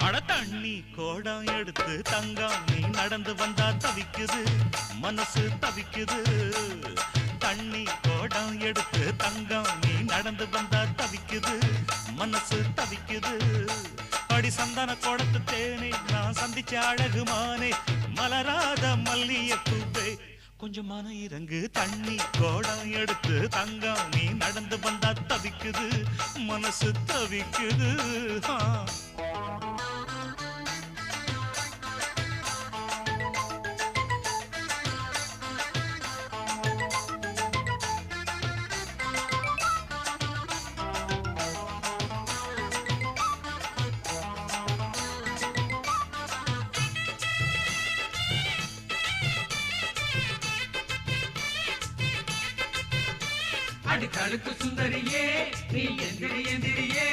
அட தண்ணி கோடம் எடுத்து தங்கம் நீ நடந்து வந்தா தவிக்குது மனசு தவிக்குது. தண்ணி கோடம் எடுத்து தங்கம் நீ நடந்து வந்தா தவிக்குது மனசு தவிக்குது. அடி சந்தன கோடத்து தேனே நான் சந்திச்ச அழகுமானே மலராத மல்லிய பூவே கொஞ்சம் மன இறங்கு. தண்ணி கோடம் எடுத்து தங்கம் நீ நடந்து வந்தா தவிக்குது மனசு தவிக்குது. அடி கழுக்கு சுந்தரியே நீ எந்திரி எந்திரியே